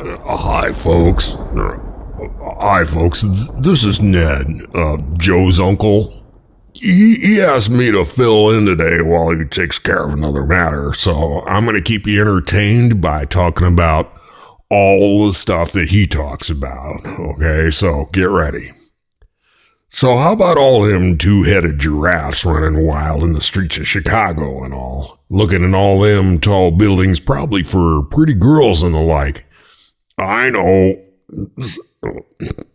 Hi, folks. This is Ned, Joe's uncle. He asked me to fill in today while he takes care of another matter, so I'm going to keep you entertained by talking about all the stuff that he talks about, okay? So get ready. So how about all them two-headed giraffes running wild in the streets of Chicago and all? Looking at all them tall buildings probably for pretty girls and the like. I know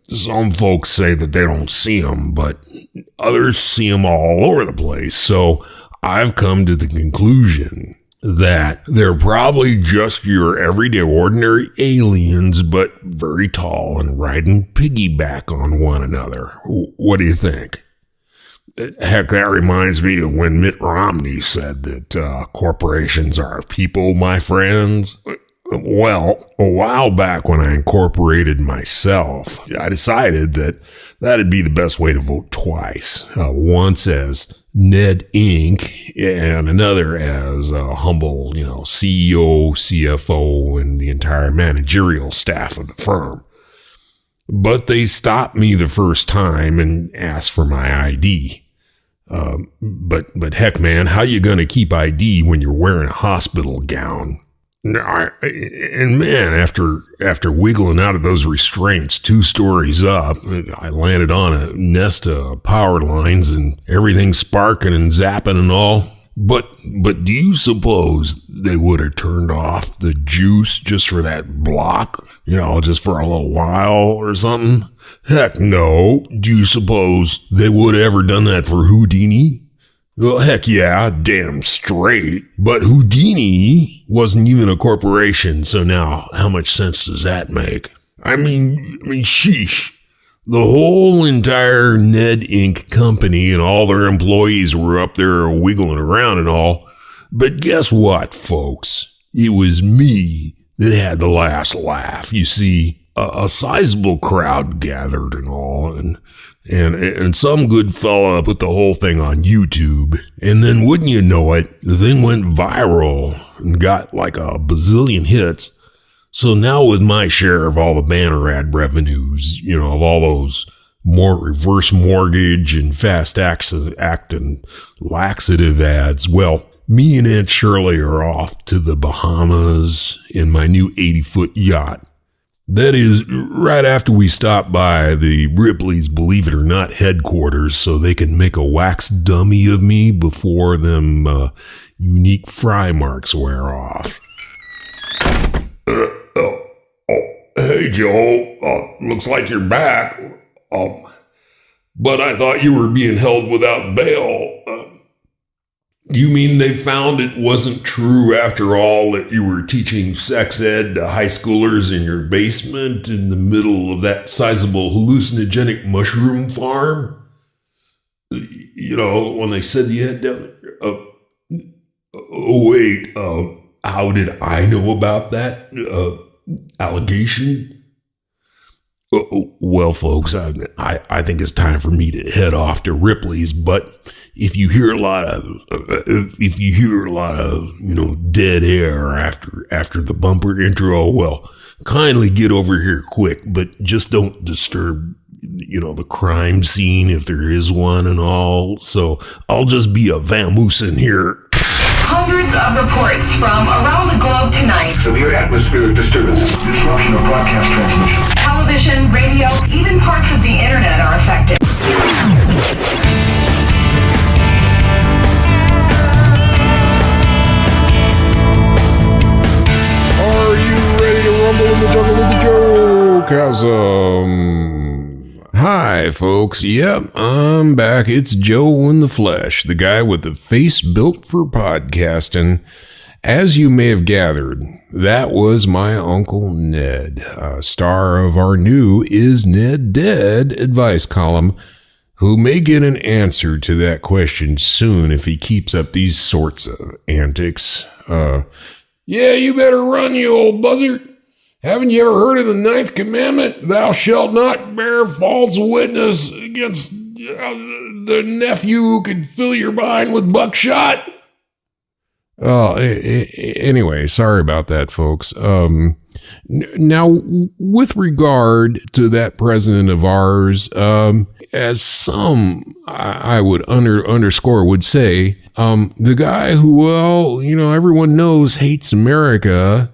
some folks say that they don't see them, but others see them all over the place. So I've come to the conclusion that they're probably just your everyday ordinary aliens, but very tall and riding piggyback on one another. What do you think? Heck, that reminds me of when Mitt Romney said that corporations are people, my friends. Well, a while back when I incorporated myself, I decided that that'd be the best way to vote twice. Once as Ned Inc. and another as a humble, CEO, CFO, and the entire managerial staff of the firm. But they stopped me the first time and asked for my ID. But heck, man, how you gonna keep ID when you're wearing a hospital gown? And man, after wiggling out of those restraints 2 stories up, I landed on a nest of power lines and everything sparking and zapping and all. But do you suppose they would have turned off the juice just for that block? Just for a little while or something? Heck no. Do you suppose they would have ever done that for Houdini? Well, heck yeah, damn straight. But Houdini wasn't even a corporation, so now how much sense does that make? I mean, sheesh. The whole entire Ned Inc. company and all their employees were up there wiggling around and all. But guess what, folks? It was me that had the last laugh. You see, a sizable crowd gathered and all, and some good fella put the whole thing on YouTube. And then wouldn't you know it, the thing went viral and got like a bazillion hits. So now with my share of all the banner ad revenues, of all those more reverse mortgage and fast act and laxative ads, well, me and Aunt Shirley are off to the Bahamas in my new 80-foot yacht. That is, right after we stop by the Ripley's Believe It or Not headquarters so they can make a wax dummy of me before them unique fry marks wear off. Hey, Joe. Looks like you're back. But I thought you were being held without bail. You mean they found it wasn't true after all that you were teaching sex ed to high schoolers in your basement in the middle of that sizable hallucinogenic mushroom farm? When they said you had down there. How did I know about that allegation? Well, folks, I think it's time for me to head off to Ripley's, but if you hear a lot of dead air after the bumper intro, well, kindly get over here quick, but just don't disturb the crime scene if there is one and all. So I'll just be a vamoosing here. Hundreds of reports from around the globe tonight. Severe atmospheric disturbance. Disruption of broadcast transmission. Television, radio, even parts of the internet are affected. Are you ready to rumble in the jungle of the Joe-casm? Hi, folks. Yep, I'm back. It's Joe in the flesh, the guy with the face built for podcasting. As you may have gathered, that was my Uncle Ned, star of our new Is Ned Dead advice column, who may get an answer to that question soon if he keeps up these sorts of antics. Yeah, you better run, you old buzzard. Haven't you ever heard of the 9th commandment? Thou shalt not bear false witness against the nephew who could fill your behind with buckshot. Oh, anyway, sorry about that, folks. Now, with regard to that president of ours, as some I would underscore would say, the guy who, well, everyone knows hates America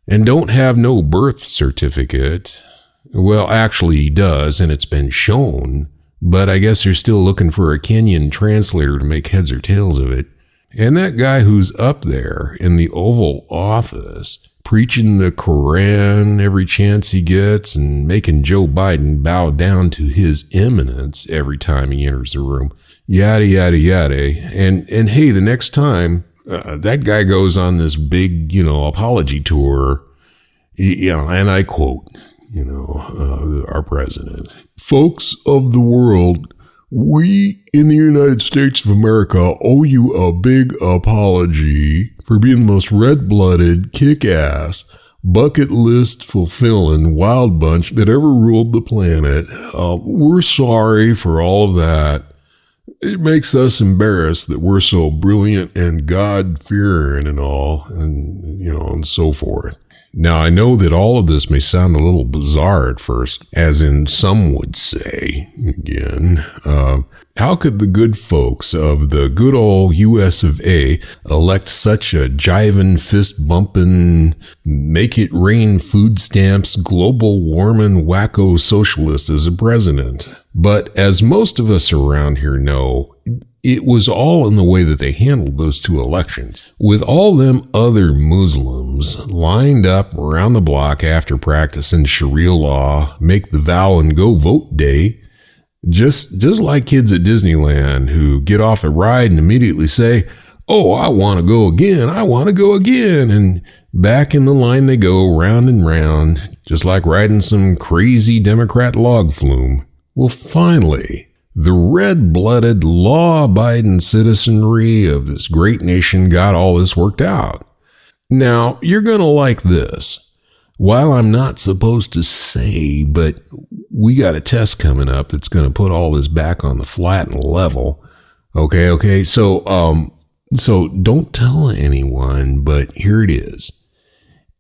and don't have no birth certificate. Well, actually he does, and it's been shown, but I guess they're still looking for a Kenyan translator to make heads or tails of it. And that guy who's up there in the Oval Office preaching the Koran every chance he gets and making Joe Biden bow down to his eminence every time he enters the room. Yada, yada, yada. And hey, the next time that guy goes on this big, apology tour, and I quote, our president, "Folks of the world, we in the United States of America owe you a big apology for being the most red-blooded, kick-ass, bucket list fulfilling wild bunch that ever ruled the planet. We're sorry for all of that. It makes us embarrassed that we're so brilliant and God-fearing and all, and, and so forth." Now, I know that all of this may sound a little bizarre at first, as in some would say, again, how could the good folks of the good old US of A elect such a jiving, fist-bumping, make-it-rain food stamps, global warming wacko socialist as a president? But as most of us around here know, it was all in the way that they handled those two elections. With all them other Muslims lined up around the block after practicing Sharia law, make the vow and go vote day, just like kids at Disneyland who get off a ride and immediately say, "Oh, I want to go again, I want to go again." And back in the line they go, round and round, just like riding some crazy Democrat log flume. Well, finally, the red-blooded, law-abiding citizenry of this great nation got all this worked out. Now, you're going to like this. While I'm not supposed to say, but we got a test coming up that's going to put all this back on the flat and level. Okay. So don't tell anyone, but here it is.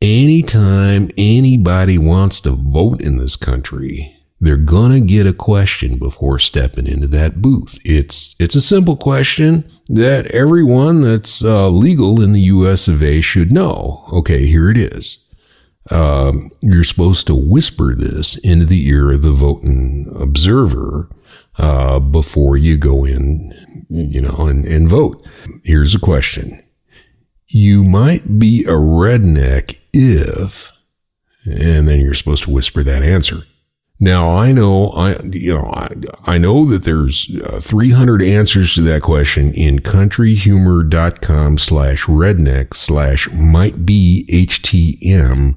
Anytime anybody wants to vote in this country, they're gonna get a question before stepping into that booth. It's a simple question that everyone that's legal in the US of A should know. Okay, here it is. You're supposed to whisper this into the ear of the voting observer before you go in, and vote. Here's a question. You might be a redneck if, and then you're supposed to whisper that answer. Now, I know that there's 300 answers to that question in countryhumor.com/redneck/mightbehtm,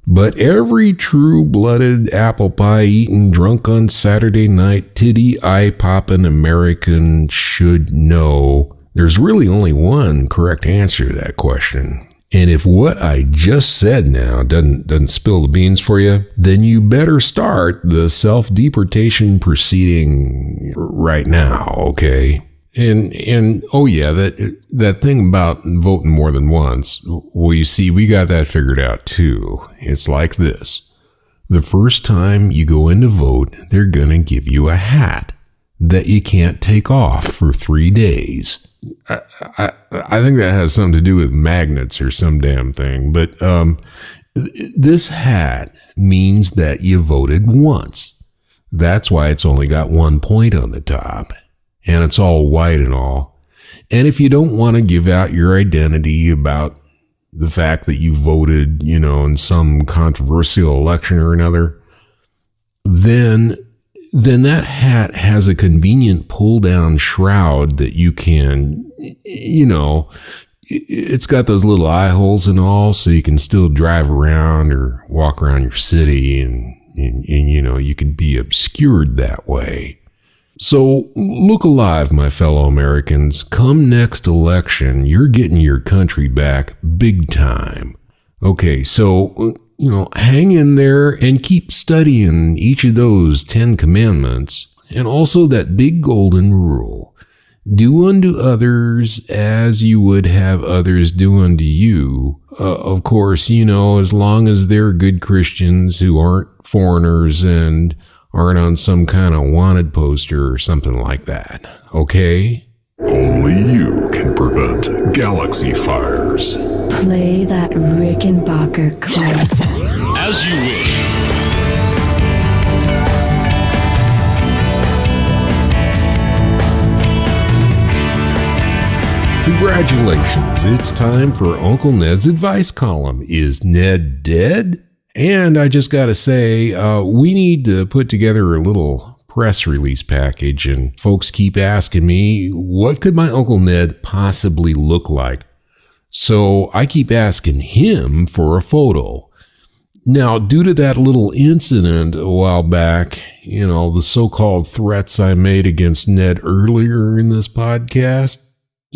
but every true-blooded apple pie eating drunk on Saturday night titty eye-popping American should know there's really only one correct answer to that question. And if what I just said now doesn't spill the beans for you, then you better start the self-deportation proceeding right now, okay? And oh yeah, that thing about voting more than once, well, you see, we got that figured out too. It's like this. The first time you go in to vote, they're gonna give you a hat that you can't take off for 3 days. I think that has something to do with magnets or some damn thing. But this hat means that you voted once. That's why it's only got 1 point on the top. And it's all white and all. And if you don't want to give out your identity about the fact that you voted, in some controversial election or another, then that hat has a convenient pull-down shroud that you can, it's got those little eye holes and all, so you can still drive around or walk around your city and you can be obscured that way. So look alive, my fellow Americans. Come next election, you're getting your country back big time. Okay, so hang in there and keep studying each of those 10 commandments and also that big golden rule. Do unto others as you would have others do unto you. Of course, as long as they're good Christians who aren't foreigners and aren't on some kind of wanted poster or something like that. Okay? Only you can prevent galaxy fires. Play that Rickenbacker clip. As you wish. Congratulations, it's time for Uncle Ned's advice column. Is Ned dead? And I just got to say, we need to put together a little press release package, and folks keep asking me, what could my Uncle Ned possibly look like? So I keep asking him for a photo. Now, due to that little incident a while back, the so-called threats I made against Ned earlier in this podcast,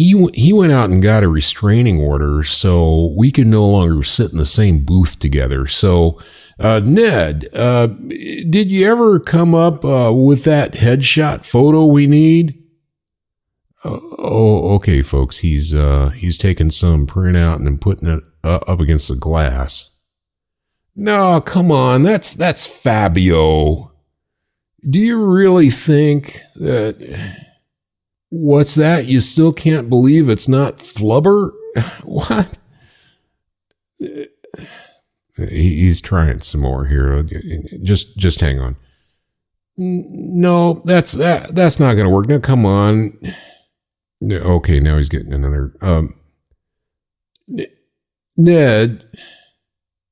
he went out and got a restraining order so we can no longer sit in the same booth together. So, Ned, did you ever come up with that headshot photo we need? Okay, folks. He's taking some printout and then putting it up against the glass. No, come on. That's Fabio. Do you really think that... What's that? You still can't believe it's not Flubber? What? He's trying some more here. Just hang on. No, that's not going to work. Now, come on. Okay, now he's getting another. Ned,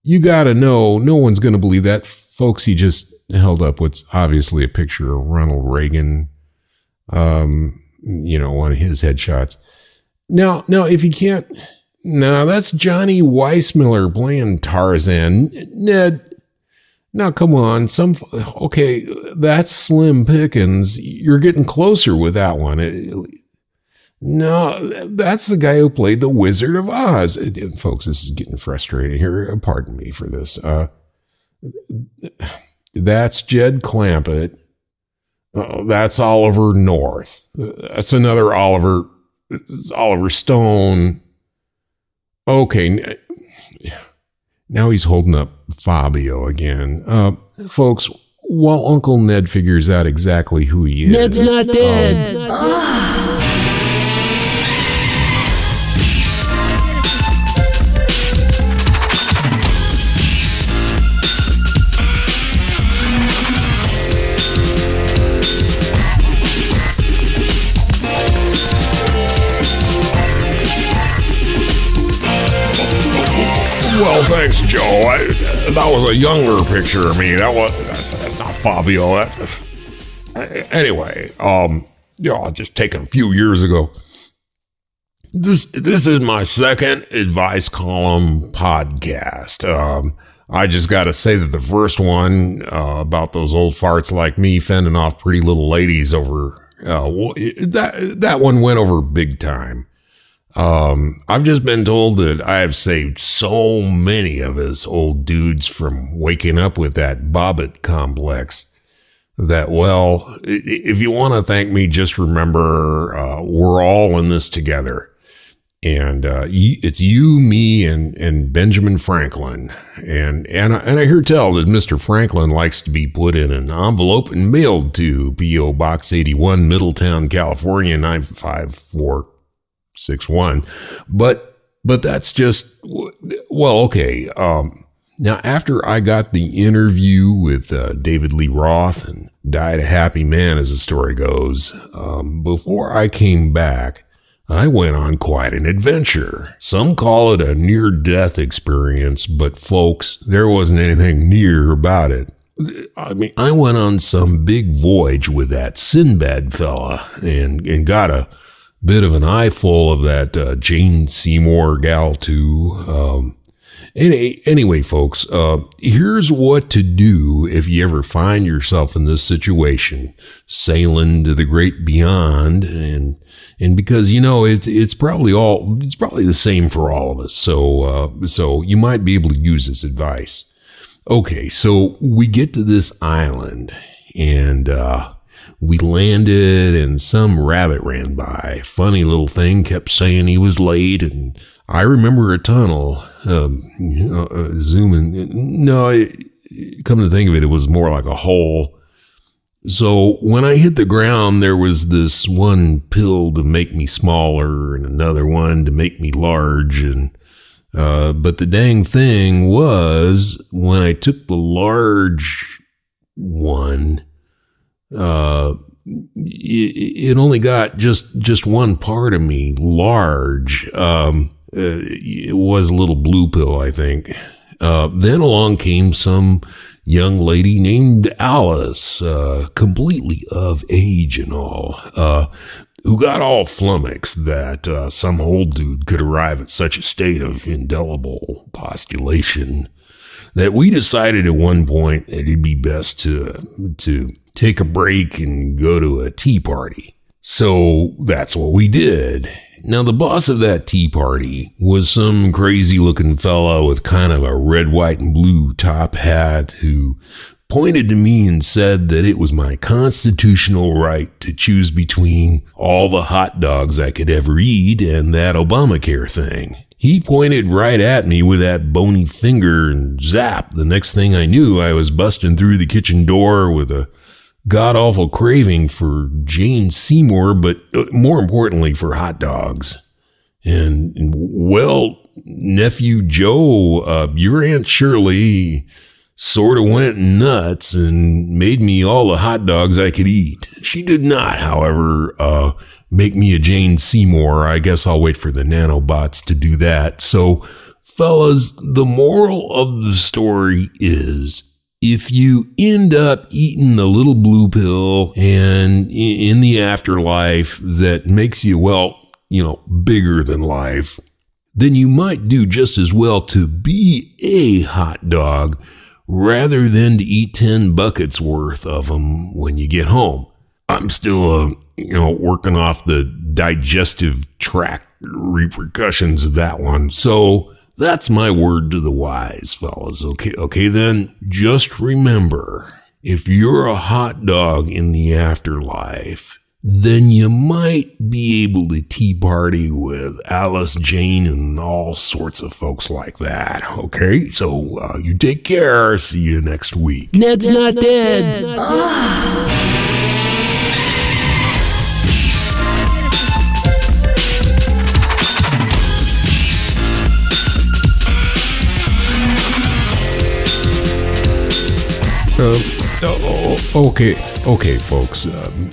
you got to know, no one's going to believe that. Folks, he just held up what's obviously a picture of Ronald Reagan. One of his headshots. Now, if you can't, no, that's Johnny Weissmuller playing Tarzan. Ned, now come on, okay, that's Slim Pickens. You're getting closer with that one. No, that's the guy who played the Wizard of Oz. Folks, this is getting frustrating here. Pardon me for this. That's Jed Clampett. That's Oliver North. That's another Oliver. It's Oliver Stone. Okay. Now he's holding up Fabio again. Folks, while Uncle Ned figures out exactly who he is. Ned's not dead. Well, thanks, Joe. That was a younger picture of me. That's not Fabio. Anyway, just taken a few years ago. This is my second advice column podcast. I just got to say that the first one about those old farts like me fending off pretty little ladies over that one went over big time. I've just been told that I have saved so many of us old dudes from waking up with that Bobbit complex that, well, if you want to thank me, just remember, we're all in this together. And, it's you, me, and Benjamin Franklin. And I hear tell that Mr. Franklin likes to be put in an envelope and mailed to P.O. Box 81, Middletown, California, 95461. But that's just, well, okay. Now, after I got the interview with David Lee Roth and died a happy man, as the story goes, before I came back, I went on quite an adventure. Some call it a near-death experience, but folks, there wasn't anything near about it. I mean, I went on some big voyage with that Sinbad fella and got a bit of an eyeful of that Jane Seymour gal too. Anyway, folks, here's what to do if you ever find yourself in this situation, sailing to the great beyond, and because it's probably the same for all of us. So you might be able to use this advice. Okay, so we get to this island, and we landed and some rabbit ran by. Funny little thing, kept saying he was late, and I remember a tunnel, zooming. No, come to think of it, it was more like a hole. So when I hit the ground, there was this one pill to make me smaller and another one to make me large. And but the dang thing was, when I took the large one, it only got just one part of me large. It was a little blue pill, I think. Then along came some young lady named Alice, completely of age and all, who got all flummoxed that some old dude could arrive at such a state of indelible postulation that we decided at one point that it'd be best to take a break and go to a tea party. So that's what we did. Now, the boss of that tea party was some crazy-looking fella with kind of a red, white, and blue top hat who pointed to me and said that it was my constitutional right to choose between all the hot dogs I could ever eat and that Obamacare thing. He pointed right at me with that bony finger, and zap, the next thing I knew, I was busting through the kitchen door with a god-awful craving for Jane Seymour, but more importantly for hot dogs. And well, nephew Joe, your Aunt Shirley sort of went nuts and made me all the hot dogs I could eat. She did not, however, make me a Jane Seymour. I guess I'll wait for the nanobots to do that. So, fellas, the moral of the story is, if you end up eating the little blue pill and in the afterlife that makes you, well, bigger than life, then you might do just as well to be a hot dog rather than to eat 10 buckets worth of them when you get home. I'm still, working off the digestive tract repercussions of that one. So that's my word to the wise, fellas. Okay, then just remember, if you're a hot dog in the afterlife, then you might be able to tea party with Alice, Jane, and all sorts of folks like that. Okay, so you take care. See you next week. Ned's not dead. Okay, folks.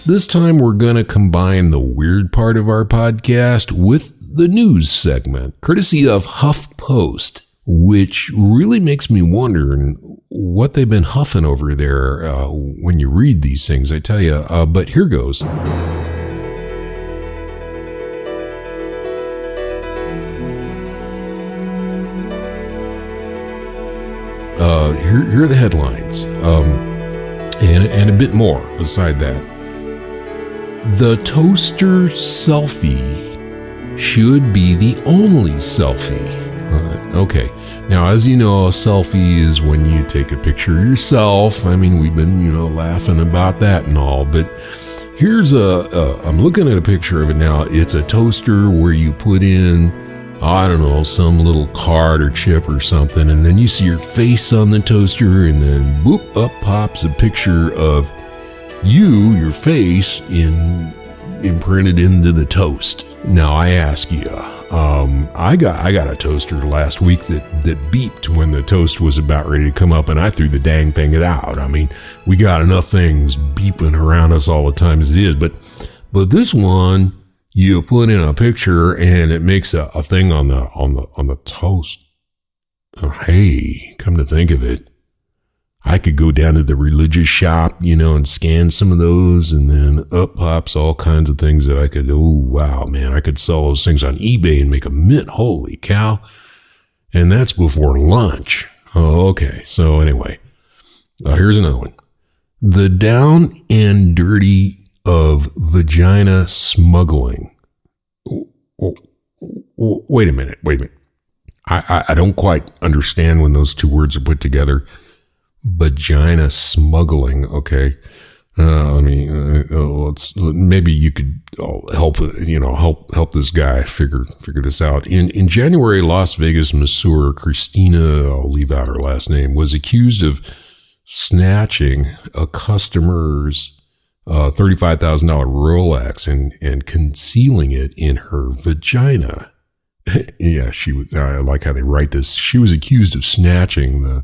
This time we're going to combine the weird part of our podcast with the news segment, courtesy of HuffPost, which really makes me wonder what they've been huffing over there when you read these things, I tell you. But here goes. Here are the headlines, and a bit more beside that. The toaster selfie should be the only selfie. Okay, now as you know, a selfie is when you take a picture of yourself. I mean, we've been, laughing about that and all, but here's I'm looking at a picture of it now. It's a toaster where you put in, I don't know, some little card or chip or something, and then you see your face on the toaster, and then boop, up pops a picture of you, your face, imprinted into the toast. Now I ask you, I got a toaster last week that beeped when the toast was about ready to come up, and I threw the dang thing out. I mean, we got enough things beeping around us all the time as it is, but this one, you put in a picture and it makes a thing on the toast. Oh, hey, come to think of it, I could go down to the religious shop, and scan some of those, and then up pops all kinds of things that I could, oh, wow, man, I could sell those things on eBay and make a mint. Holy cow. And that's before lunch. Oh, okay. So anyway, here's another one. The down and dirty of vagina smuggling. Wait a minute. I don't quite understand when those two words are put together. Vagina smuggling, okay. Maybe you could help this guy figure this out. In January, Las Vegas masseur Christina, I'll leave out her last name, was accused of snatching a customer's $35,000 Rolex and concealing it in her vagina. Yeah, she was. I like how they write this. She was accused of snatching the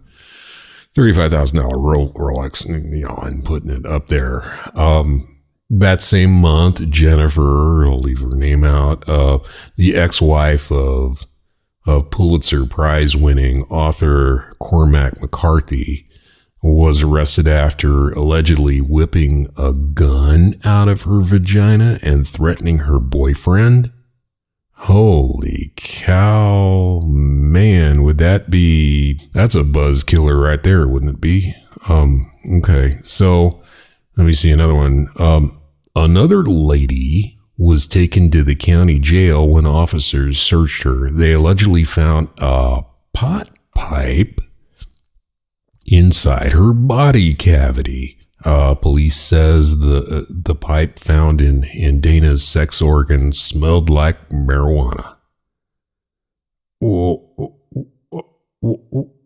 $35,000 Rolex, and putting it up there. That same month, Jennifer, I'll leave her name out, the ex-wife of Pulitzer Prize-winning author Cormac McCarthy, was arrested after allegedly whipping a gun out of her vagina and threatening her boyfriend. Holy cow, man, that's a buzz killer right there, wouldn't it be? Okay, so let me see another one. Another lady was taken to the county jail when officers searched her. They allegedly found a pot pipe inside her body cavity. Police says the pipe found in Dana's sex organ smelled like marijuana.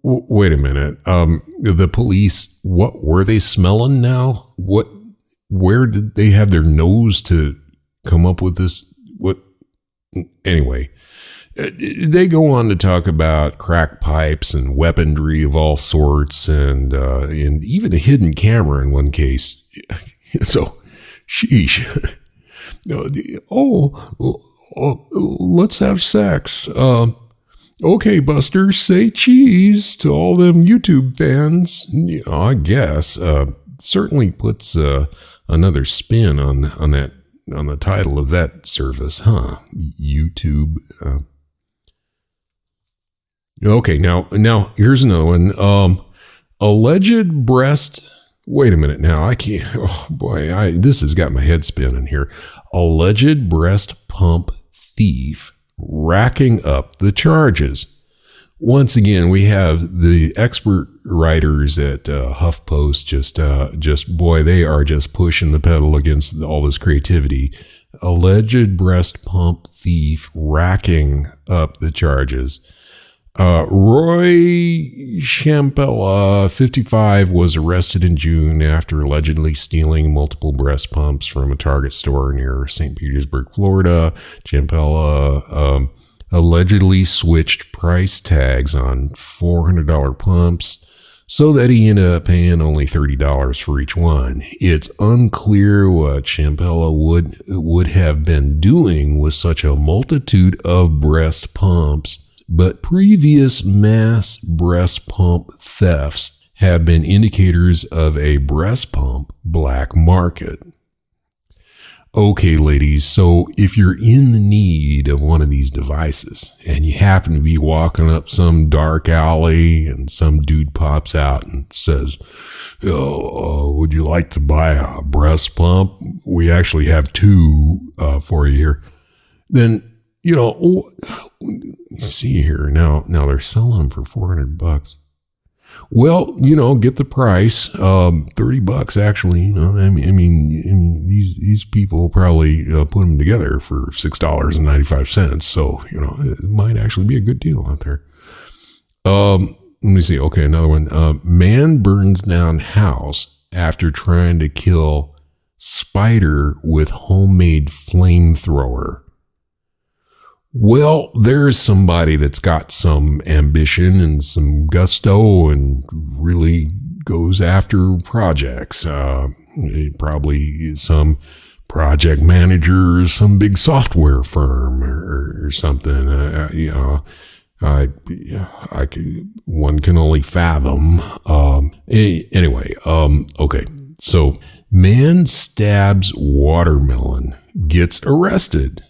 Wait a minute. The police, what were they smelling now? Where did they have their nose to come up with this? Anyway, they go on to talk about crack pipes and weaponry of all sorts, and even a hidden camera in one case. So, sheesh. Let's have sex. Okay, Buster, say cheese to all them YouTube fans. I guess. Certainly puts another spin on the title of that service, huh? YouTube. Okay, now here's another one. Alleged breast. Wait a minute now. I can't. Oh boy, this has got my head spinning here. Alleged breast pump thief racking up the charges. Once again, we have the expert writers at HuffPost. Just boy, they are just pushing the pedal against all this creativity. Alleged breast pump thief racking up the charges. Roy Champella, 55, was arrested in June after allegedly stealing multiple breast pumps from a Target store near St. Petersburg, Florida. Champella allegedly switched price tags on $400 pumps so that he ended up paying only $30 for each one. It's unclear what Champella would have been doing with such a multitude of breast pumps, but previous mass breast pump thefts have been indicators of a breast pump black market. Okay, ladies, so if you're in the need of one of these devices and you happen to be walking up some dark alley and some dude pops out and says, would you like to buy a breast pump? We actually have two for you here. Then, see here. Now they're selling them for $400. Well, get the price. $30 actually. I mean, these people probably put them together for $6.95. So it might actually be a good deal out there. Let me see. Okay, another one. Man burns down house after trying to kill spider with homemade flamethrower. Well, there's somebody that's got some ambition and some gusto and really goes after projects. Probably some project manager, some big software firm or something. One can only fathom. Anyway, okay. So, man stabs watermelon, gets arrested.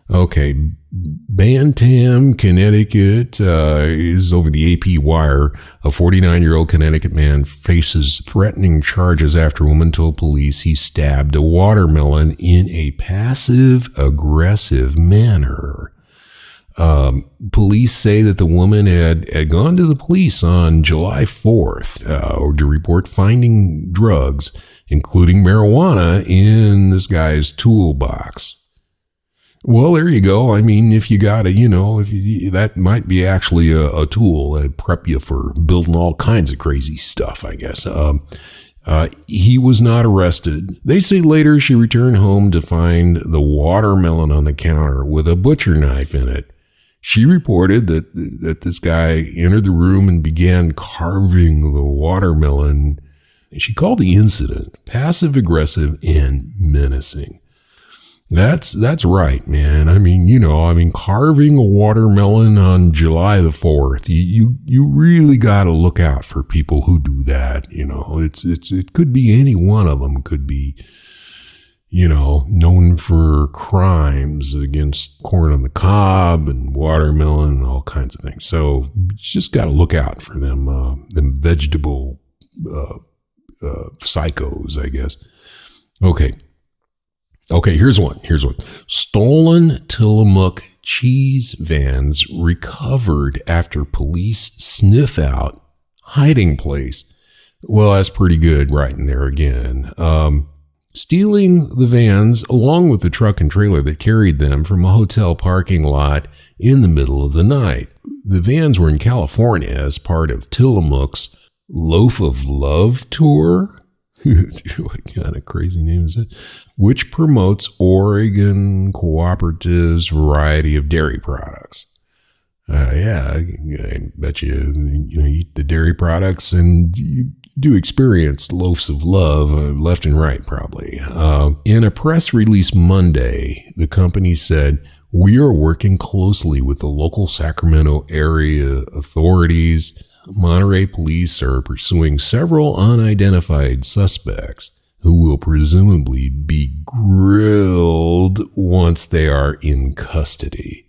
Okay, Bantam, Connecticut is over the AP wire. A 49-year-old Connecticut man faces threatening charges after a woman told police he stabbed a watermelon in a passive-aggressive manner. Police say that the woman had gone to the police on July 4th to report finding drugs, including marijuana, in this guy's toolbox. Well, there you go. I mean, if you got that might be actually a tool that prep you for building all kinds of crazy stuff, I guess. He was not arrested. They say later she returned home to find the watermelon on the counter with a butcher knife in it. She reported that this guy entered the room and began carving the watermelon. She called the incident passive-aggressive and menacing. That's right, man. I mean, carving a watermelon on July the 4th, you really got to look out for people who do that. It could be any one of them. Could be, known for crimes against corn on the cob and watermelon and all kinds of things. So just got to look out for them vegetable psychos, I guess. Okay, here's one. Stolen Tillamook cheese vans recovered after police sniff out hiding place. Well, that's pretty good right in there again. Stealing the vans along with the truck and trailer that carried them from a hotel parking lot in the middle of the night. The vans were in California as part of Tillamook's Loaf of Love tour. What kind of crazy name is it? Which promotes Oregon Cooperative's variety of dairy products. I bet you eat the dairy products and you do experience loafs of love left and right, probably. In a press release Monday, the company said, "We are working closely with the local Sacramento area authorities. Monterey police are pursuing several unidentified suspects who will presumably be grilled once they are in custody."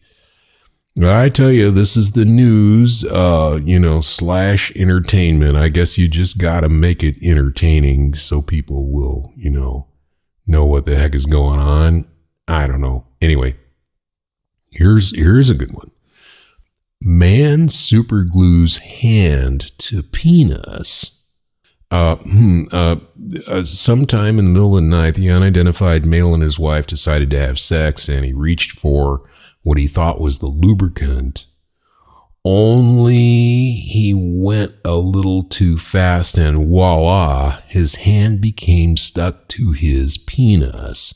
I tell you, this is the news, / entertainment. I guess you just got to make it entertaining so people will, know what the heck is going on. I don't know. Anyway, here's a good one. Man superglues hand to penis. Sometime in the middle of the night, the unidentified male and his wife decided to have sex, and he reached for what he thought was the lubricant. Only he went a little too fast, and voila, his hand became stuck to his penis.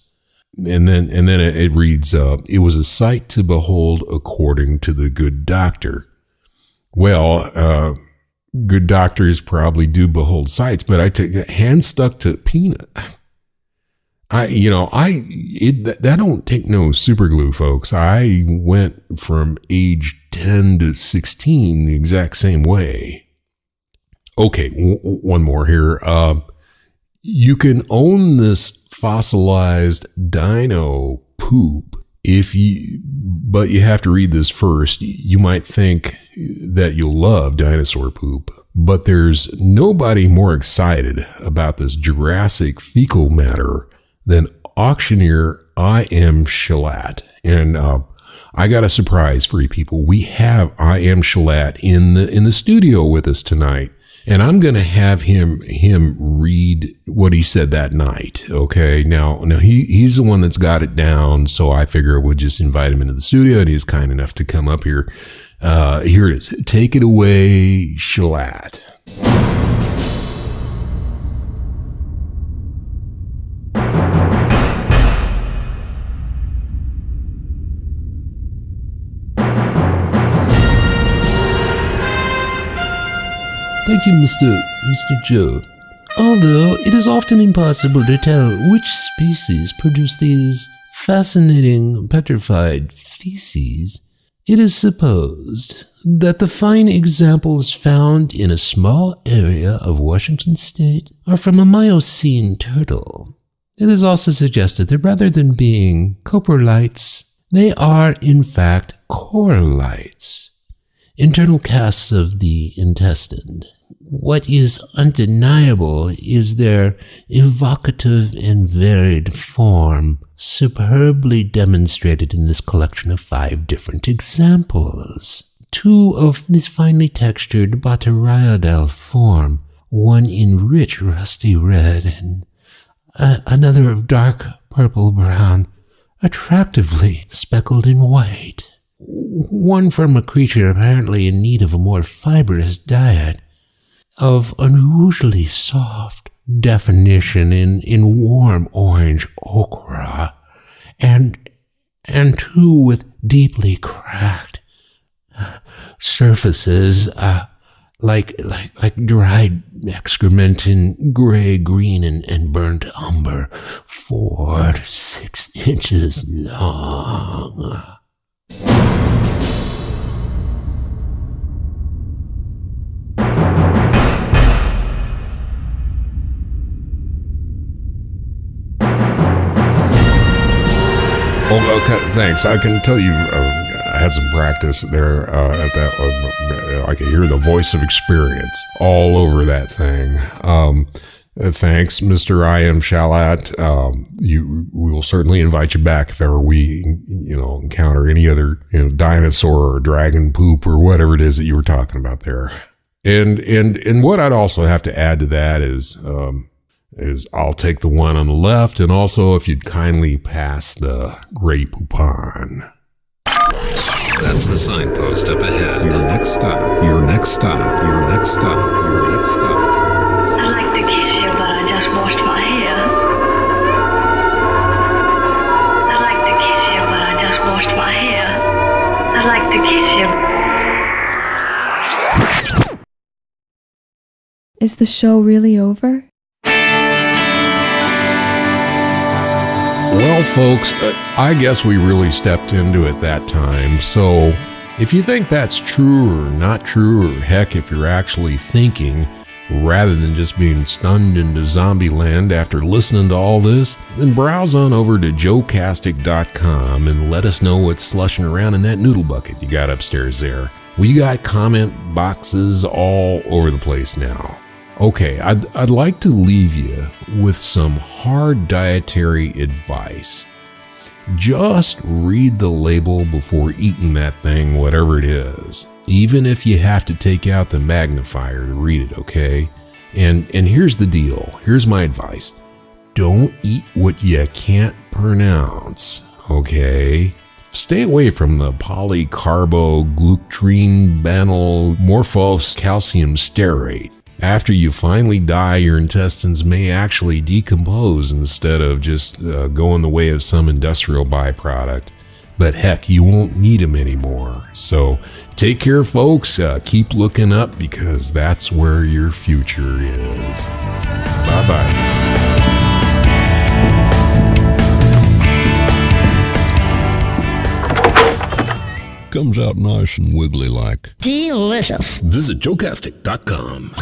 And then it reads, it was a sight to behold according to the good doctor. Well, good doctors probably do behold sights, but I take a hand stuck to penis. That don't take no super glue, folks. I went from age 10 to 16 the exact same way. Okay, one more here. You can own this fossilized dino poop but you have to read this first. You might think that you'll love dinosaur poop, but there's nobody more excited about this Jurassic fecal matter than auctioneer I Am Shalat. And I got a surprise for you people. We have I Am Shalat in the studio with us tonight. And I'm going to have him read what he said that night. Okay. Now he's the one that's got it down. So I figure we'll just invite him into the studio, and he's kind enough to come up here. Here it is. Take it away, Shalat. Thank you, Mr. Joe. Although it is often impossible to tell which species produce these fascinating petrified feces, it is supposed that the fine examples found in a small area of Washington state are from a Miocene turtle. It is also suggested that rather than being coprolites, they are in fact coralites, internal casts of the intestine. What is undeniable is their evocative and varied form, superbly demonstrated in this collection of 5 different examples. 2 of this finely textured bateriodal form, one in rich rusty red and another of dark purple-brown, attractively speckled in white. One from a creature apparently in need of a more fibrous diet, of unusually soft definition in warm orange ochre, and 2 with deeply cracked surfaces, like dried excrement in gray, green, and burnt umber, 4 to 6 inches long. Oh, okay, thanks. I can tell you, I had some practice there at that. I could hear the voice of experience all over that thing. Thanks, Mr. I Am Shalat. We will certainly invite you back if ever we, encounter any other, dinosaur or dragon poop or whatever it is that you were talking about there. And what I'd also have to add to that is I'll take the one on the left, and also if you'd kindly pass the Grey Poupon. That's the signpost up ahead. Your next stop, your next stop, your next stop, your next stop. I'd like to kiss you, but I just washed my hair. I'd like to kiss you, but I just washed my hair. I'd like to kiss you. Is the show really over? Well, folks, I guess we really stepped into it that time. So if you think that's true or not true, or heck, if you're actually thinking rather than just being stunned into zombie land after listening to all this, then browse on over to joecastic.com and let us know what's slushing around in that noodle bucket you got upstairs there. We got comment boxes all over the place now. Okay, I'd like to leave you with some hard dietary advice. Just read the label before eating that thing, whatever it is. Even if you have to take out the magnifier to read it, okay? And here's the deal. Here's my advice. Don't eat what you can't pronounce, okay? Stay away from the polycarboglutrine-banylmorphose calcium stearate. After you finally die, your intestines may actually decompose instead of just going the way of some industrial byproduct. But heck, you won't need them anymore. So take care, folks. Keep looking up, because that's where your future is. Bye-bye. Comes out nice and wiggly like. Delicious. Visit joecastic.com.